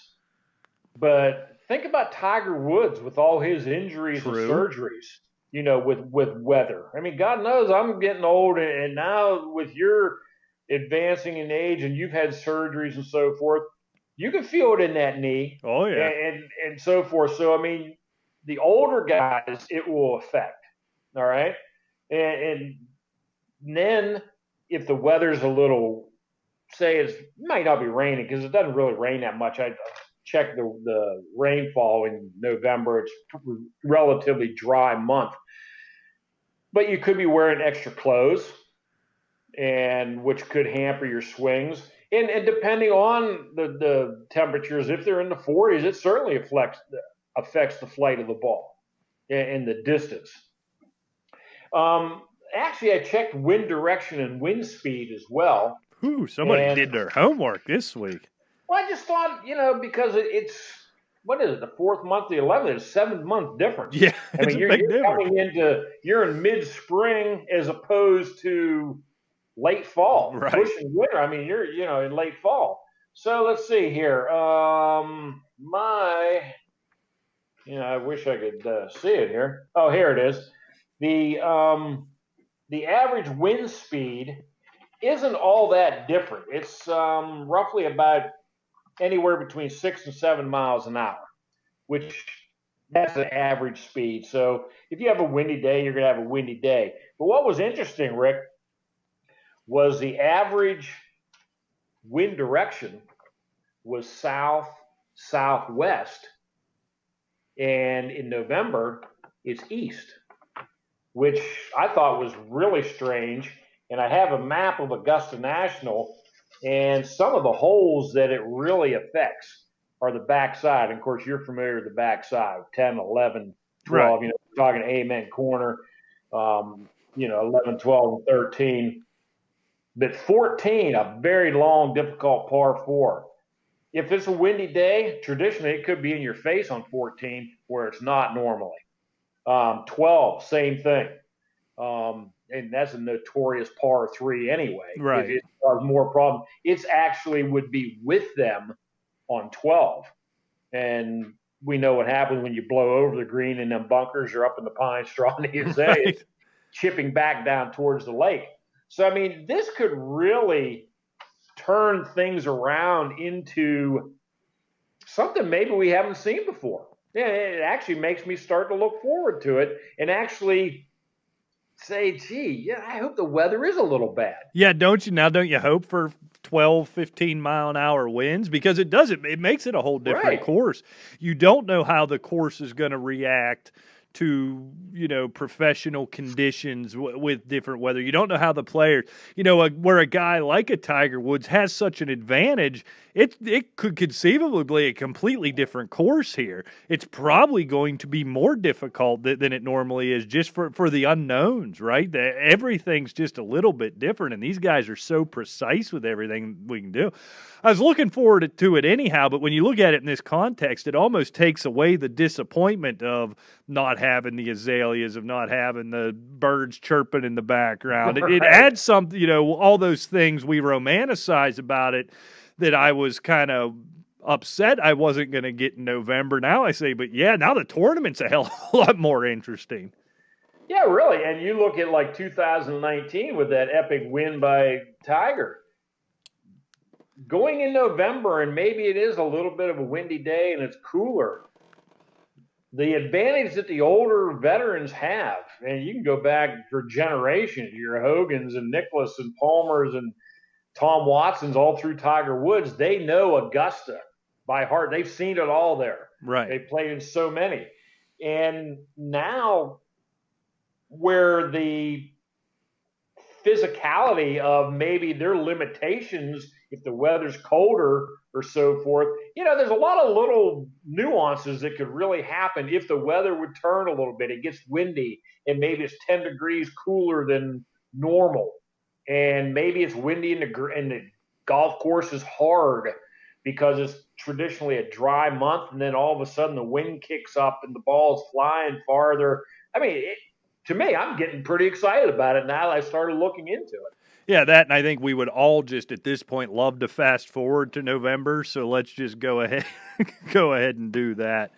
S3: but think about Tiger Woods with all his injuries and surgeries, with weather. I mean, God knows I'm getting old, and now with your advancing in age and you've had surgeries and so forth, you can feel it in that knee.
S2: Oh, yeah.
S3: And so forth. So, I mean, the older guys, it will affect. All right. And then if the weather's a little, say it might not be raining because it doesn't really rain that much. I checked the rainfall in November. It's a relatively dry month. But you could be wearing extra clothes, and which could hamper your swings. And depending on the temperatures, if they're in the 40s, it certainly affects the flight of the ball and the distance. Actually, I checked wind direction and wind speed as well.
S2: Ooh, somebody did their homework this week.
S3: Well, I just thought, because it's, what is it, the 4th month, the 11th, it's a 7-month difference.
S2: Yeah,
S3: I mean, you're in mid-spring as opposed to late fall,
S2: right?
S3: Pushing winter. I mean, you're in late fall. So let's see here. I wish I could see it here. Oh, here it is. The average wind speed isn't all that different. It's roughly about anywhere between 6 and 7 miles an hour, which that's an average speed. So if you have a windy day, you're going to have a windy day. But what was interesting, Rick, was the average wind direction was south-southwest, and in November it's east, which I thought was really strange. And I have a map of Augusta National, and some of the holes that it really affects are the backside. And of course, you're familiar with the backside, 10, 11, 12, right. Talking Amen Corner, 11, 12, and 13. But 14, a very long, difficult par 4. If it's a windy day, traditionally it could be in your face on 14, where it's not normally. 12, same thing. And that's a notorious par 3 anyway.
S2: Right.
S3: If it causes more problem, it's actually would be with them on 12. And we know what happens when you blow over the green and them bunkers are up in the pine straw and the azalea, right. Chipping back down towards the lake. So, I mean, this could really turn things around into something maybe we haven't seen before. Yeah, it actually makes me start to look forward to it and actually say, gee, yeah, I hope the weather is a little bad.
S2: Yeah, don't you hope for 12, 15-mile-an-hour winds? Because it makes it a whole different
S3: Right.
S2: course. You don't know how the course is going to react to, professional conditions with different weather. You don't know how the players, where a guy like a Tiger Woods has such an advantage, it could conceivably be a completely different course here. It's probably going to be more difficult than it normally is, just for the unknowns, right? Everything's just a little bit different, and these guys are so precise with everything we can do. I was looking forward to it anyhow, but when you look at it in this context, it almost takes away the disappointment of not having the azaleas, of not having the birds chirping in the background. It adds something, all those things we romanticize about it that I was kind of upset I wasn't going to get in November. Now I say, but yeah, now the tournament's a hell of a lot more interesting.
S3: Yeah, really. And you look at like 2019 with that epic win by Tiger. Going in November, and maybe it is a little bit of a windy day and it's cooler. The advantage that the older veterans have, and you can go back for generations, your Hogans and Nicklaus and Palmers and Tom Watsons all through Tiger Woods, they know Augusta by heart. They've seen it all there.
S2: Right.
S3: They played in so many. And now, where the physicality of maybe their limitations, if the weather's colder or so forth, there's a lot of little nuances that could really happen if the weather would turn a little bit. It gets windy and maybe it's 10 degrees cooler than normal. And maybe it's windy and the golf course is hard because it's traditionally a dry month. And then all of a sudden the wind kicks up and the ball's flying farther. I mean, to me, I'm getting pretty excited about it now that I started looking into it.
S2: Yeah, that, and I think we would all just at this point love to fast forward to November. So let's just go ahead and do that.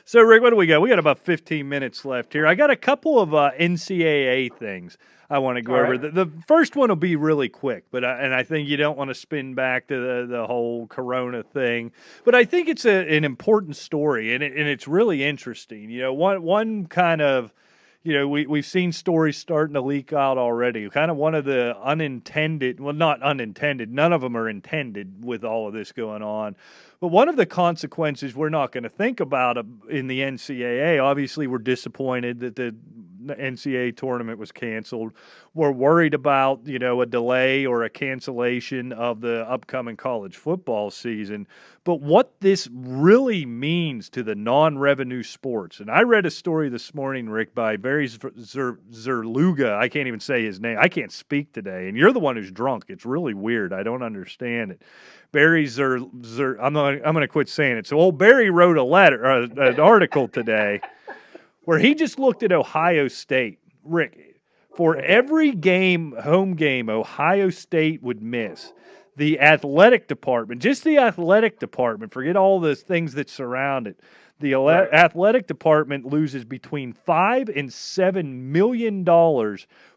S2: So, Rick, what do we got? We got about 15 minutes left here. I got a couple of NCAA things I want to go over.
S3: Right.
S2: The first one will be really quick, but I think you don't want to spin back to the whole Corona thing. But I think it's an important story, and it's really interesting. One kind of, we've seen stories starting to leak out already. Kind of one of the unintended, well, not unintended, none of them are intended with all of this going on. But one of the consequences we're not going to think about in the NCAA, obviously we're disappointed that the NCAA tournament was canceled. We're worried about, a delay or a cancellation of the upcoming college football season. But what this really means to the non-revenue sports, and I read a story this morning, Rick, by Barry Zerluga. I can't even say his name. I can't speak today, and you're the one who's drunk. It's really weird. I don't understand it. Barry I'm going to quit saying it. So old Barry wrote an article today where he just looked at Ohio State. Rick, for every home game Ohio State would miss, the athletic department, just the athletic department, forget all the things that surround it, the athletic department loses between $5 and $7 million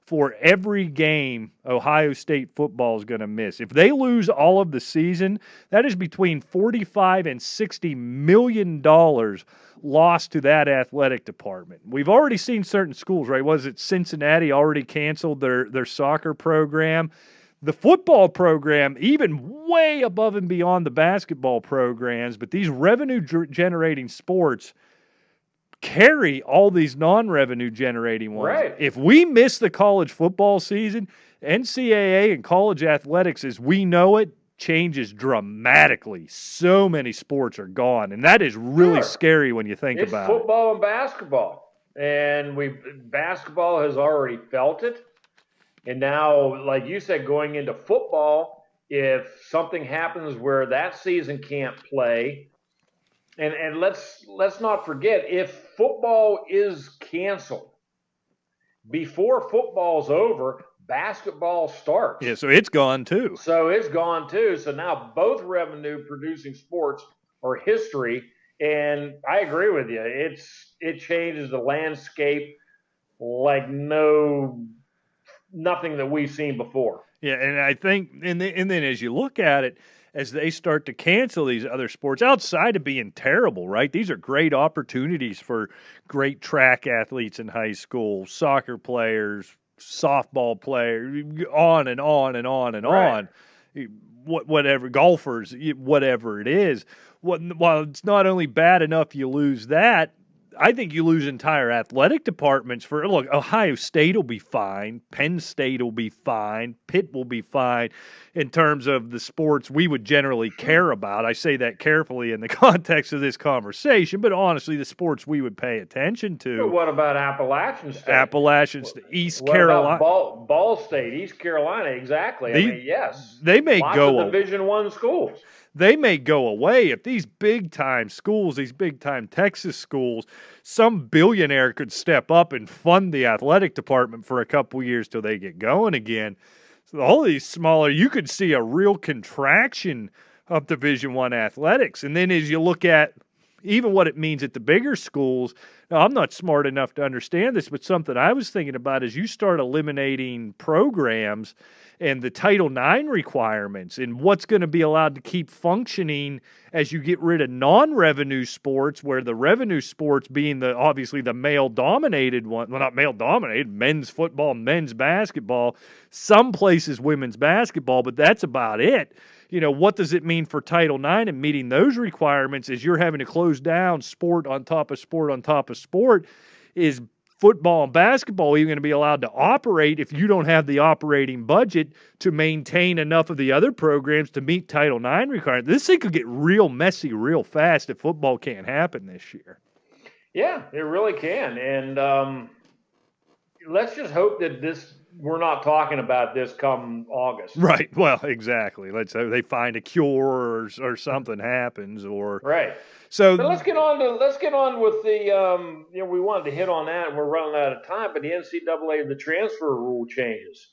S2: for every game Ohio State football is going to miss. If they lose all of the season, that is between $45 and $60 million lost to that athletic department. We've already seen certain schools, right? Was it Cincinnati already canceled their soccer program? The football program, even way above and beyond the basketball programs, but these revenue-generating sports carry all these non-revenue generating ones.
S3: Right.
S2: If we miss the college football season, NCAA and college athletics as we know it changes dramatically. So many sports are gone, and that is really scary when you think about it.
S3: It's football and basketball, and basketball has already felt it. And now, like you said, going into football, if something happens where that season can't play, and let's not forget, if football is canceled before football's over, basketball starts.
S2: Yeah, so it's gone too.
S3: So now both revenue-producing sports are history, and I agree with you. It changes the landscape like nothing that we've seen before.
S2: Yeah, and I think, and then as you look at it, as they start to cancel these other sports outside of being terrible, right? These are great opportunities for great track athletes in high school, soccer players, softball players, on and on and on and on. Whatever, golfers, whatever it is. While it's not only bad enough you lose that, I think you lose entire athletic departments for, look, Ohio State will be fine. Penn State will be fine. Pitt will be fine in terms of the sports we would generally care about. I say that carefully in the context of this conversation, but honestly, the sports we would pay attention to.
S3: But what about Appalachian State?
S2: Appalachian State, East
S3: what
S2: Carolina.
S3: About Ball State, East Carolina, exactly. I mean, yes.
S2: They may
S3: lots
S2: go
S3: of Division I schools.
S2: They may go away if these big-time schools, these big-time Texas schools, some billionaire could step up and fund the athletic department for a couple years till they get going again. So all these smaller, you could see a real contraction of Division I athletics. And then as you look at even what it means at the bigger schools, now I'm not smart enough to understand this, but something I was thinking about is you start eliminating programs and the Title IX requirements and what's going to be allowed to keep functioning as you get rid of non-revenue sports, where the revenue sports being obviously the male-dominated one, well, not male-dominated, men's football, men's basketball, some places women's basketball, but that's about it. You know, what does it mean for Title IX and meeting those requirements as you're having to close down sport on top of sport on top of sport? Is football and basketball even going to be allowed to operate if you don't have the operating budget to maintain enough of the other programs to meet Title IX requirements? This thing could get real messy real fast if football can't happen this year.
S3: Yeah, it really can. And let's just hope that we're not talking about this come August.
S2: Right. Well, exactly. Let's hope they find a cure or something happens.
S3: Right.
S2: So
S3: but let's get on with the we wanted to hit on that and we're running out of time, but the NCAA, the transfer rule changes.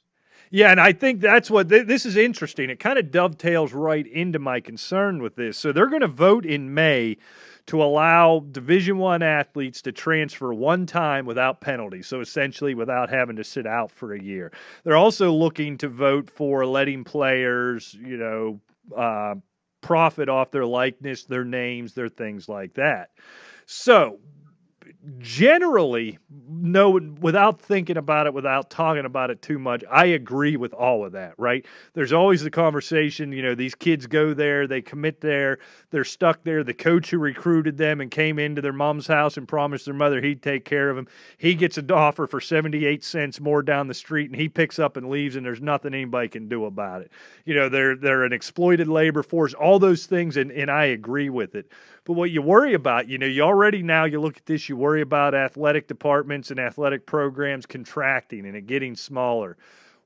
S2: Yeah, and I think that's what this is interesting. It kind of dovetails right into my concern with this. So they're going to vote in May to allow Division I athletes to transfer one time without penalty, so essentially without having to sit out for a year. They're also looking to vote for letting players, profit off their likeness, their names, their things like that. So generally, no, without thinking about it, without talking about it too much, I agree with all of that, right? There's always the conversation, these kids go there, they commit there, they're stuck there. The coach who recruited them and came into their mom's house and promised their mother he'd take care of them, he gets an offer for 78 cents more down the street and he picks up and leaves and there's nothing anybody can do about it. They're an exploited labor force, all those things, and I agree with it. But what you worry about, you look at this, you worry about athletic departments and athletic programs contracting and it getting smaller.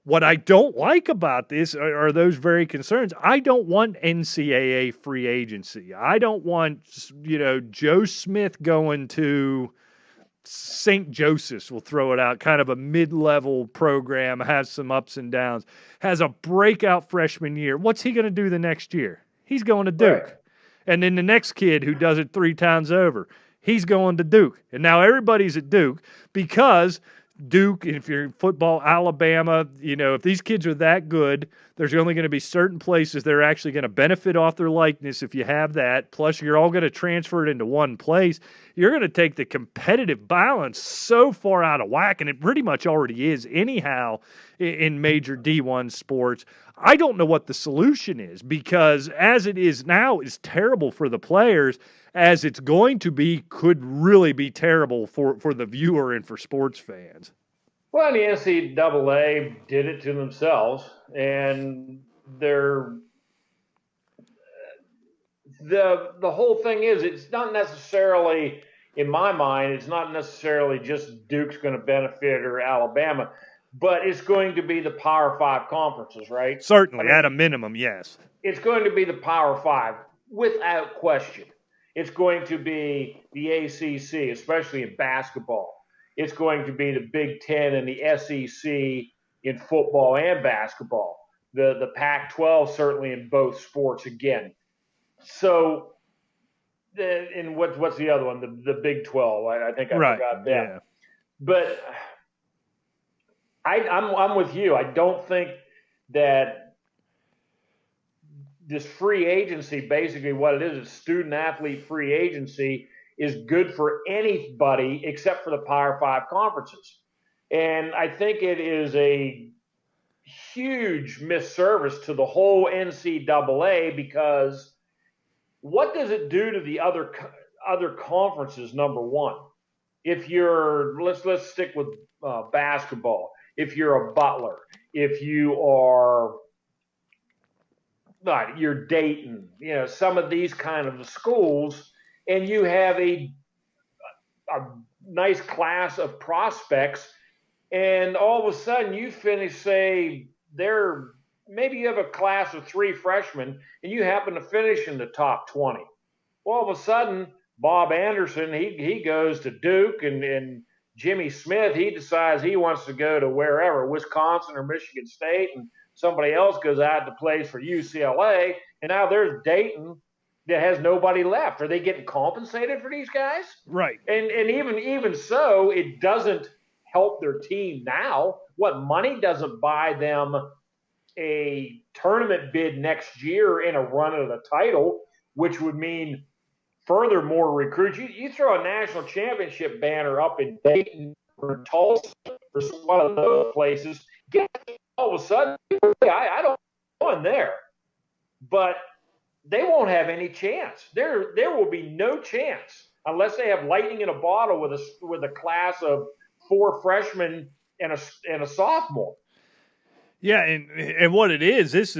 S2: What I don't like about this are those very concerns. I don't want NCAA free agency. I don't want, Joe Smith going to St. Joseph's, we'll throw it out, kind of a mid-level program, has some ups and downs, has a breakout freshman year. What's he going to do the next year? He's going to Duke. Right. And then the next kid who does it 3 times over, he's going to Duke. And now everybody's at Duke because Duke, if you're in football, Alabama, if these kids are that good, there's only going to be certain places they're actually going to benefit off their likeness if you have that. Plus, you're all going to transfer it into one place. You're going to take the competitive balance so far out of whack, and it pretty much already is anyhow in major D1 sports. I don't know what the solution is because as it is now, it's terrible for the players. As it's going to be, could really be terrible for the viewer and for sports fans.
S3: Well, the NCAA did it to themselves, and the whole thing is, it's not necessarily, in my mind, it's not necessarily just Duke's going to benefit or Alabama, but it's going to be the Power 5 conferences, right?
S2: Certainly, at a minimum, yes.
S3: It's going to be the Power 5, without question. It's going to be the ACC, especially in basketball. It's going to be the Big Ten and the SEC in football and basketball. The Pac-12 certainly in both sports again. So, and what's the other one? The Big 12. I think I forgot that. Yeah. But I'm with you. I don't think that this free agency, basically what it is student athlete free agency, is good for anybody except for the Power 5 conferences. And I think it is a huge misservice to the whole NCAA, because what does it do to the other conferences? Number one, if you're let's stick with basketball. If you're a Butler, if you are you're Dayton, some of these kind of schools, and you have a nice class of prospects, and all of a sudden you finish, say, maybe you have a class of 3 freshmen, and you happen to finish in the top 20. Well, all of a sudden, Bob Anderson, he goes to Duke, and Jimmy Smith, he decides he wants to go to wherever, Wisconsin or Michigan State, and somebody else goes out to play for UCLA, and now there's Dayton that has nobody left. Are they getting compensated for these guys?
S2: Right.
S3: And even so, it doesn't help their team now. What, money doesn't buy them a tournament bid next year in a run at a title, which would mean further more recruits. You throw a national championship banner up in Dayton or Tulsa or one of those places, all of a sudden, I don't go in there. But they won't have any chance. There will be no chance unless they have lightning in a bottle with a class of 4 freshmen and a sophomore.
S2: Yeah, and what it is, this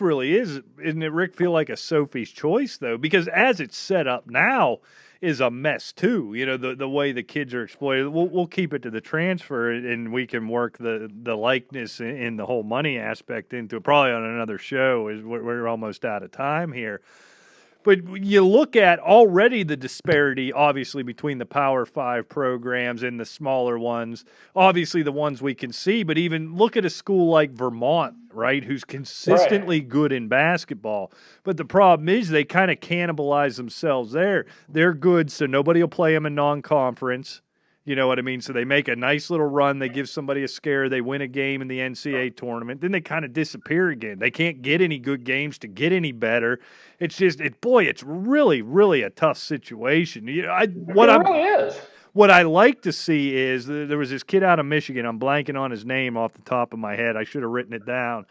S2: really is, isn't it, Rick, feel like a Sophie's Choice, though? Because as it's set up now is a mess, too. The way the kids are exploited. We'll keep it to the transfer, and we can work the likeness and the whole money aspect into it probably on another show. We're almost out of time here. But you look at already the disparity, obviously, between the Power 5 programs and the smaller ones, obviously the ones we can see, but even look at a school like Vermont, right, who's consistently good in basketball. But the problem is they kind of cannibalize themselves there. They're good, so nobody will play them in non-conference. You know what I mean? So they make a nice little run. They give somebody a scare. They win a game in the NCAA tournament. Then they kind of disappear again. They can't get any good games to get any better. It's just, it's really, really a tough situation.
S3: It really is.
S2: What I like to see is there was this kid out of Michigan. I'm blanking on his name off the top of my head. I should have written it down.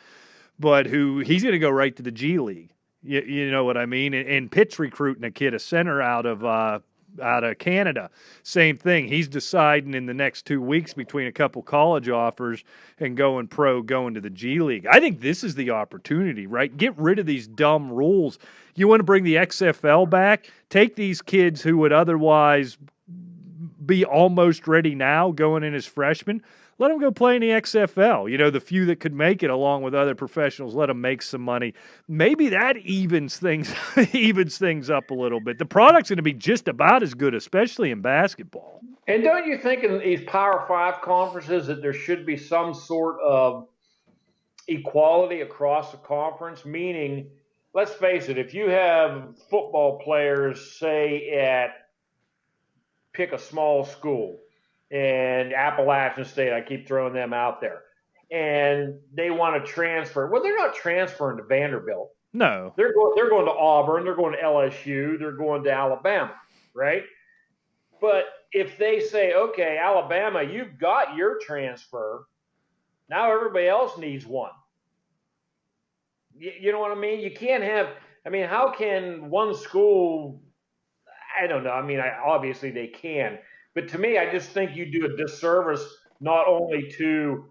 S2: But he's going to go right to the G League. You know what I mean? And Pitt's recruiting a kid, a center out of Canada. Same thing. He's deciding in the next 2 weeks between a couple college offers and going to the G League. I think this is the opportunity, right? Get rid of these dumb rules. You want to bring the XFL back? Take these kids who would otherwise be almost ready now going in as freshmen. Let them go play in the XFL. The few that could make it along with other professionals, let them make some money. Maybe that evens things up a little bit. The product's going to be just about as good, especially in basketball.
S3: And don't you think in these Power 5 conferences that there should be some sort of equality across the conference? Meaning, let's face it, if you have football players, say, pick a small school, and Appalachian State, I keep throwing them out there, and they want to transfer. Well, they're not transferring to Vanderbilt.
S2: No.
S3: They're going to Auburn, they're going to LSU, they're going to Alabama, right? But if they say, okay, Alabama, you've got your transfer, now everybody else needs one. You know what I mean? You can't have – how can one school – I don't know. Obviously they can. But to me, I just think you do a disservice not only to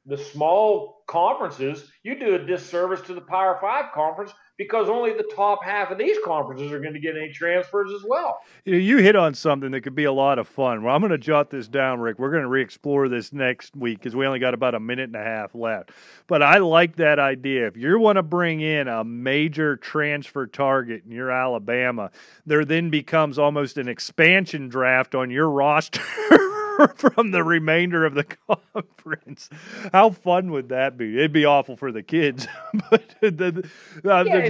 S3: the small conferences, you do a disservice to the Power 5 conference, because only the top half of these conferences are going to get any transfers as well.
S2: You hit on something that could be a lot of fun. Well, I'm going to jot this down, Rick. We're going to re-explore this next week because we only got about a minute and a half left. But I like that idea. If you want to bring in a major transfer target in your Alabama, there then becomes almost an expansion draft on your roster from the remainder of the conference. How fun would that be? It'd be awful for the kids. But
S3: and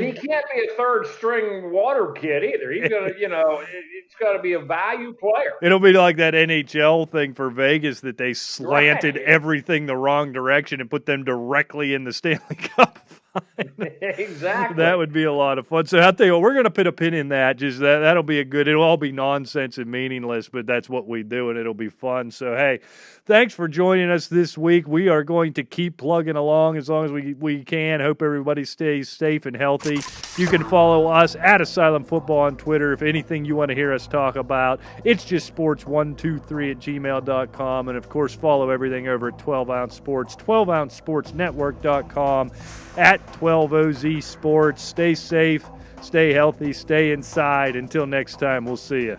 S3: he can't be a third string water kid either. He's gonna, it's got to be a value player.
S2: It'll be like that NHL thing for Vegas that they slanted everything the wrong direction and put them directly in the Stanley Cup final.
S3: Exactly.
S2: That would be a lot of fun. So I tell you what, we're going to put a pin in that. Just that'll be a good. It'll all be nonsense and meaningless, but that's what we do, and it'll be fun. So hey, thanks for joining us this week. We are going to keep plugging along as long as we can. Hope everybody stays safe and healthy. You can follow us at Asylum Football on Twitter. If anything you want to hear us talk about, it's just sports123@gmail.com, and of course follow everything over at 12 Ounce Sports, 12ouncesportsnetwork.com, at 12OZ Sports. Stay safe, stay healthy, stay inside. Until next time, we'll see you.